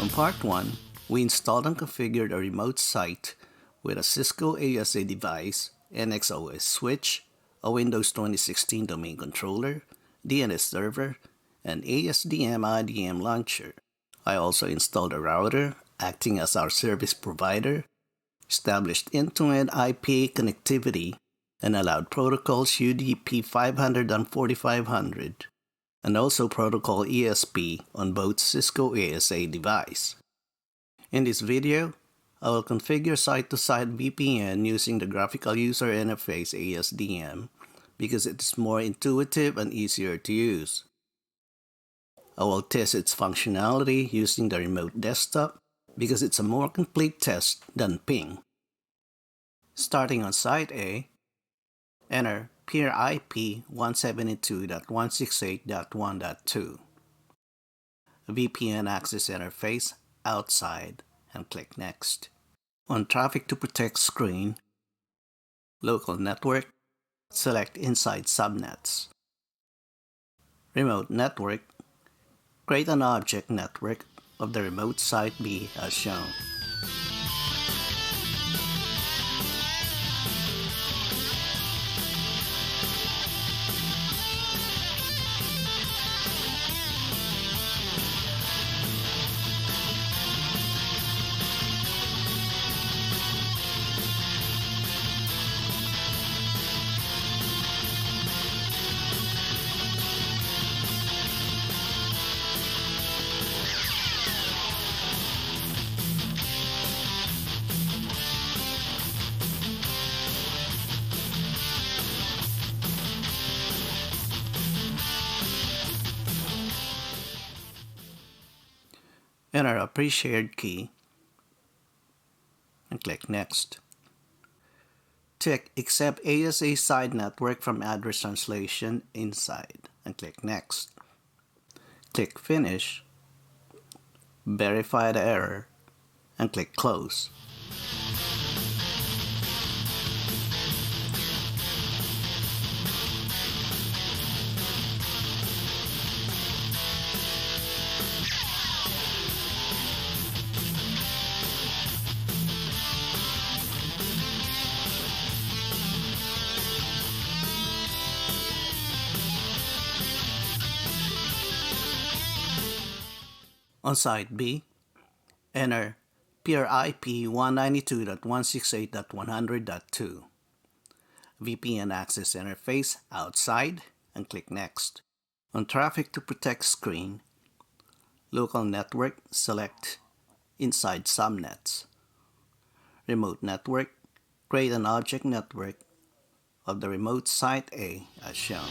On part 1, we installed and configured a remote site with a Cisco ASAv device, nxos switch, a Windows 2016 domain controller, DNS server, and asdm-idm launcher. I also installed a router acting as our service provider, established end-to-end IP connectivity, and allowed protocols UDP 500 and 4500, and also protocol ESP on both Cisco ASAv device. In this video, I will configure site-to-site VPN using the graphical user interface ASDM because it is more intuitive and easier to use. I will test its functionality using the remote desktop because it's a more complete test than ping. Starting on Site A, enter peer IP 172.168.1.2. VPN access interface outside and click Next. On Traffic to Protect screen, local network, select inside subnets. Remote network, create an object network of the remote site B as shown. Enter a pre-shared key and click Next. Check Accept ASAv side network from address translation inside and click Next. Click Finish, verify the error, and click Close. On Site B, enter peer IP 192.168.100.2. VPN access interface outside and click Next. On Traffic to Protect screen, local network, select inside subnets. Remote network, create an object network of the remote site A as shown.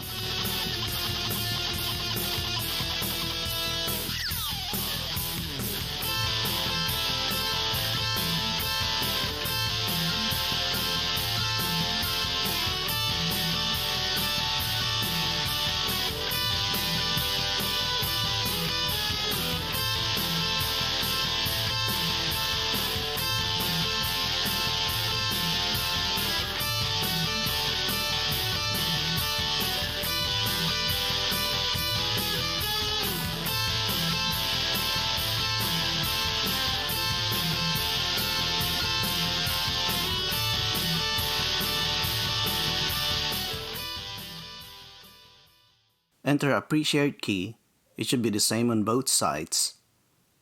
Enter a pre-shared key, it should be the same on both sites,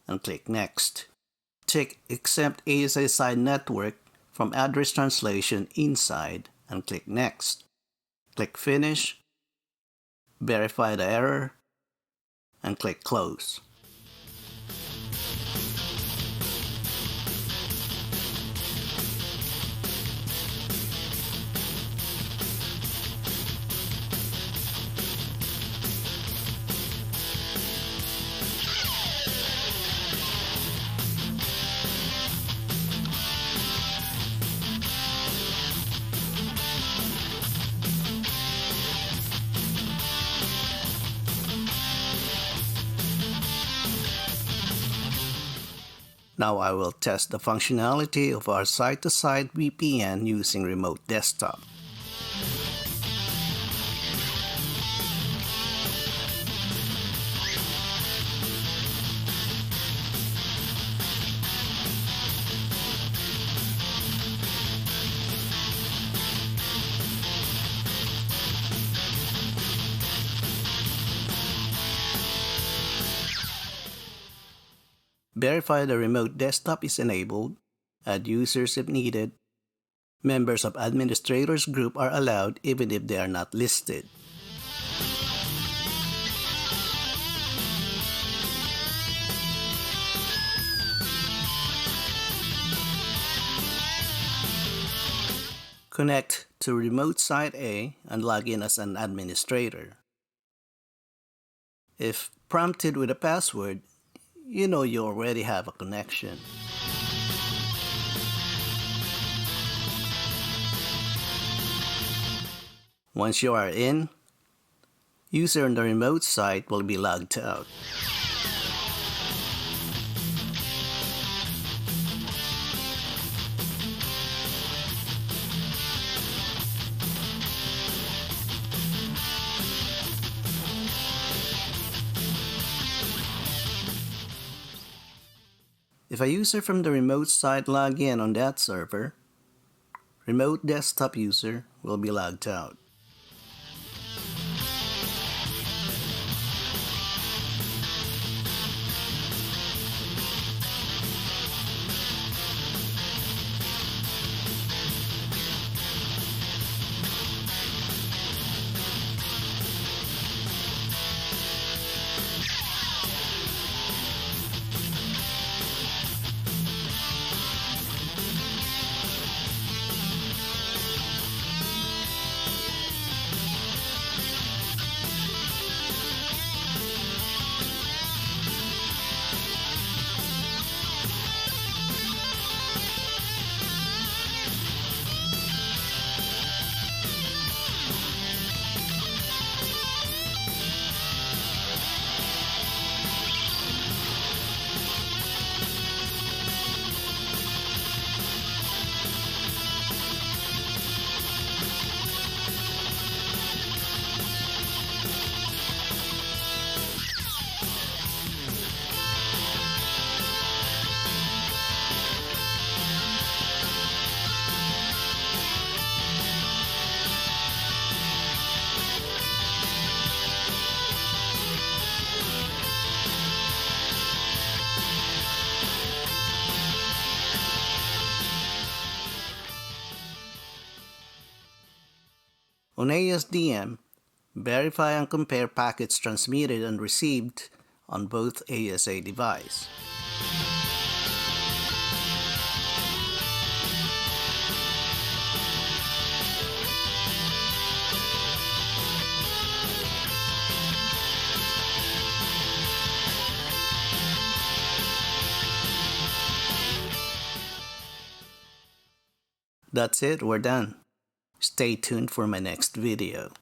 and click Next. Check Accept ASAv side network from address translation inside and click Next. Click Finish, verify the error, and click Close. Now I will test the functionality of our site-to-site VPN using remote desktop. Verify the remote desktop is enabled. Add users if needed. Members of administrators group are allowed even if they are not listed. Connect to remote site A and log in as an administrator. If prompted with a password, you know you already have a connection. Once you are in, user on the remote site will be logged out. If a user from the remote site log in on that server, remote desktop user will be logged out. On ASDM, verify and compare packets transmitted and received on both ASA devices. That's it, we're done. Stay tuned for my next video.